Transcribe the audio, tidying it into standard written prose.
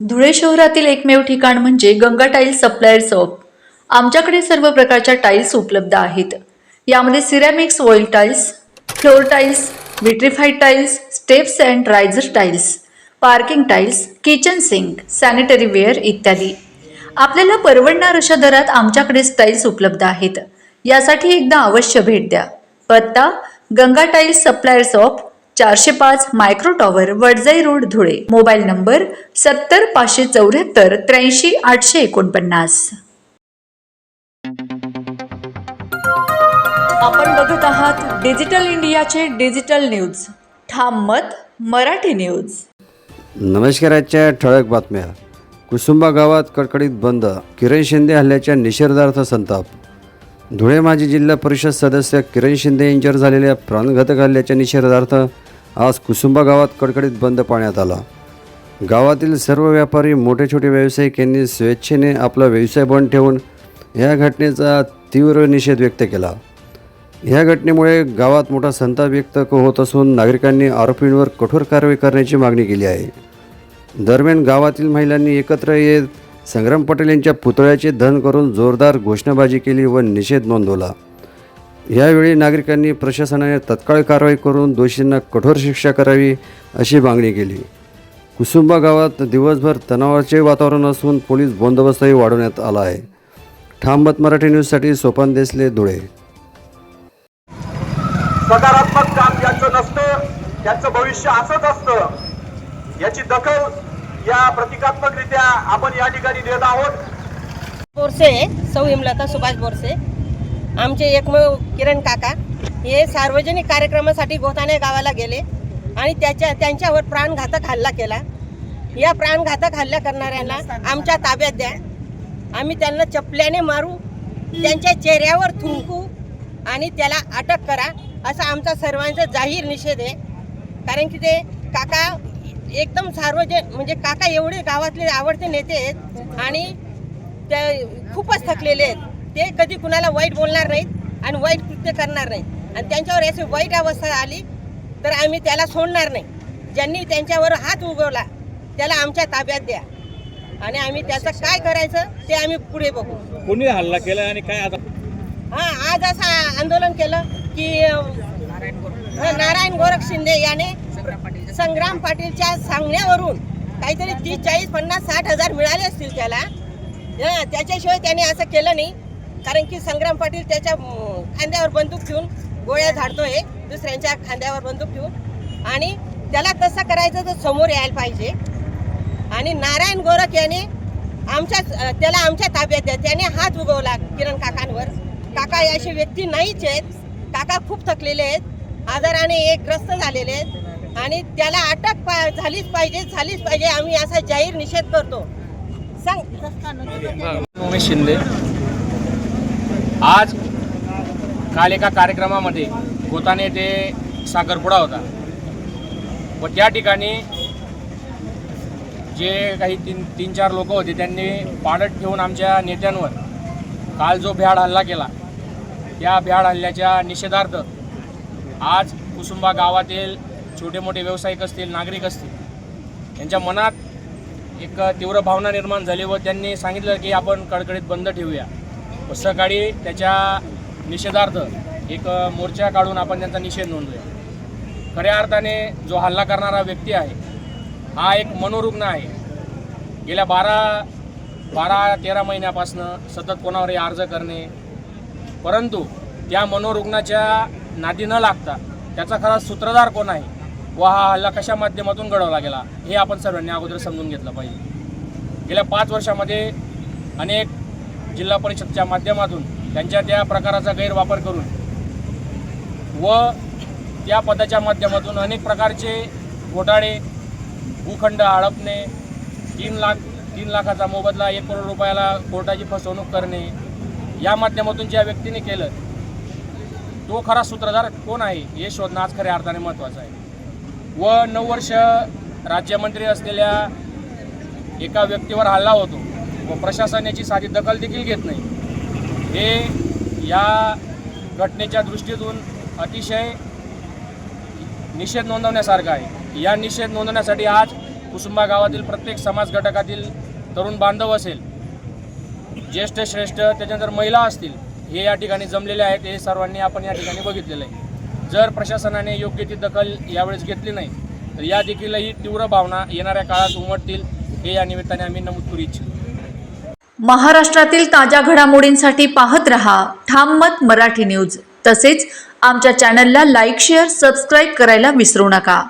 धुळे शहरातील एकमेव ठिकाण म्हणजे गंगा टाइल्स सप्लायर शॉप. आमच्याकडे सर्व प्रकारच्या टाइल्स उपलब्ध आहेत. यामध्ये ceramics, oil tiles, floor tiles, vitrified tiles, steps and riser tiles, parking tiles, kitchen sink, sanitary ware इत्यादी. आपल्याला परवडणार अशा दरात आमच्याकडे टाइल्स उपलब्ध आहेत. यासाठी एकदा अवश्य भेट द्या. पत्ता Ganga tiles supplier shop, 405 micro tower, Wadjai road, Dhule. Mobile number 70 574 83 849. आपण बघत आहात डिजिटल इंडियाचे डिजिटल न्यूज. ठाम मत मराठी न्यूज. नमस्कार. आजच्या ठळक बातम्या. कुसुंबा गावात कडकडीत बंद. किरण शिंदे हल्ल्याच्या निषेधार्थ संताप. धुळे माजी जिल्हा परिषद सदस्य किरण शिंदे यांच्यावर झालेल्या प्राणघातक हल्ल्याच्या निषेधार्थ आज कुसुंबा गावात कडकडीत बंद पाळण्यात आला. गावातील सर्व व्यापारी, मोठे छोटे व्यावसायिक यांनी स्वेच्छेने आपला व्यवसाय बंद ठेवून या घटनेचा तीव्र निषेध व्यक्त केला. ह्या घटनेमुळे गावात मोठा संताप व्यक्त होत असून नागरिकांनी आरोपींवर कठोर कारवाई करण्याची मागणी केली आहे. दरम्यान गावातील महिलांनी एकत्र येत संग्राम पाटील यांच्या पुतळ्याचे दहन करून जोरदार घोषणाबाजी केली व निषेध नोंदवला. यावेळी नागरिकांनी प्रशासनाने तत्काळ कारवाई करून दोषींना कठोर शिक्षा करावी अशी मागणी केली. कुसुंबा गावात दिवसभर तणावाचे वातावरण असून पोलीस बंदोबस्तही वाढवण्यात आला आहे. ठाम मत मराठी न्यूजसाठी सोपान देसले, धुळे. सकारात्मक काम ज्यांचं नसतं त्यांचं भविष्य असंच असतं. याची दखल या प्रतिकात्मकरित्या आपण या ठिकाणी देत आहोत. बोरसे, सौ हिमलता सुभाष बोरसे, आमचे एकमेव किरण काका हे सार्वजनिक कार्यक्रमासाठी गोताने गावाला गेले आणि त्यांच्यावर प्राणघातक हल्ला केला. या प्राणघातक हल्ला करणाऱ्यांना आमच्या ताब्यात द्या. आम्ही त्यांना चपल्याने मारू, त्यांच्या चेहऱ्यावर थुंकू आणि त्याला अटक करा असा आमचा सर्वांचा जाहीर निषेध आहे. कारण की ते काका एकदम म्हणजे काका एवढे गावातले आवडते नेते आहेत आणि ते खूपच थकलेले आहेत. ते कधी कुणाला वाईट बोलणार नाहीत आणि वाईट कृत्य करणार नाहीत आणि त्यांच्यावर अशी वाईट अवस्था आली तर आम्ही त्याला सोडणार नाही. ज्यांनी त्यांच्यावर हात उगवला त्याला आमच्या ताब्यात द्या आणि आम्ही त्याचं काय करायचं ते आम्ही पुढे बघू. कोणी हल्ला केला आणि काय आता? आज असं आंदोलन केलं की नारायण गोरख शिंदे याने संग्राम पाटीलच्या सांगण्यावरून काहीतरी 30, 40, 50, 60 हजार मिळाले असतील त्याला. त्याच्याशिवाय त्याने असं केलं नाही. कारण की संग्राम पाटील त्याच्या खांद्यावर बंदूक ठेवून गोळ्या झाडतोय, दुसऱ्यांच्या खांद्यावर बंदूक ठेवून, आणि त्याला तसं करायचं तर समोर यायला पाहिजे. आणि नारायण गोरख याने त्याला आमच्या ताब्यात द्या. त्याने हात उगवला किरण काकांवर. काका अशी व्यक्ती नाहीच आहेत. काका खूप थकलेले आहेत, आजाराने ग्रस्त झालेले आहेत आणि त्याला अटक झालीच पाहिजे. आम्ही असा जाहीर निषेध करतो. उमेश शिंदे. आज काल एका कार्यक्रमामध्ये गोताने ते साखरपुडा होता व त्या ठिकाणी जे काही तीन चार लोक होते त्यांनी पाडत ठेवून आमच्या नेत्यांवर काल जो भ्याड हल्ला केला, त्या भ्याड हल्ल्याच्या निषेधार्थ आज कुसुंबा गावातील छोटे मोठे व्यावसायिक असतील, नागरिक असतील, त्यांच्या मनात एक तीव्र भावना निर्माण झाली व त्यांनी सांगितलं की आपण कडकडीत बंद ठेवूया व सकाळी त्याच्या निषेधार्थ एक मोर्चा काढून आपण त्यांचा निषेध नोंदवूया. खऱ्या अर्थाने जो हल्ला करणारा व्यक्ती आहे हा एक मनोरुग्ण आहे. गेल्या 12-13 महिन्यापासून सतत कोणावरही अर्ज करणे, परंतु त्या मनोरुग्णाच्या नादी न लागता त्याचा खरा सूत्रधार कोण आहे व हा हल्ला कशा माध्यमातून घडवला गेला हे आपण सर्वांनी अगोदर समजून घेतलं पाहिजे. गेल्या 5 वर्षामध्ये अनेक जिल्हा परिषदच्या माध्यमातून त्यांच्या त्या प्रकाराचा गैरवापर करून व त्या पदाच्या माध्यमातून अनेक प्रकारचे घोटाळे, भूखंड हडपणे, 3 लाखाचा मोबदला 1 करोड रुपयाला कोर्टाची फसवणूक करणे, या माध्यमातून ज्या व्यक्तीने केलं तो खरा सूत्रधार कोण आहे हे शोधणं आज खऱ्या अर्थाने महत्त्वाचं आहे. व 9 वर्ष राज्यमंत्री असलेल्या एका व्यक्तीवर हल्ला होतो व प्रशासन याची साधी दखल देखील घेत नाही. हे या घटनेच्या दृष्टीतून अतिशय निषेध नोंदवण्यासारखं आहे. या निषेध नोंदवण्यासाठी आज कुसुंबा गावातील प्रत्येक समाज घटकातील तरुण बांधव असेल, ज्येष्ठ श्रेष्ठ, त्याच्यानंतर महिला असतील, हे या ठिकाणी जमलेले आहेत. हे सर्वांनी आपण या ठिकाणी बघितलेलं आहे. जर प्रशासनाने योग्य ती दखल यावेळेस घेतली नाही तर या देखीलही तीव्र भावना येणाऱ्या काळात उमटतील, हे या निमित्ताने आम्ही नमूद करू इच्छितो. महाराष्ट्रातील ताज्या घडामोडींसाठी पाहत रहा ठाम मत मराठी न्यूज. तसेच आमच्या चॅनलला लाईक, शेअर, सबस्क्राईब करायला विसरू नका.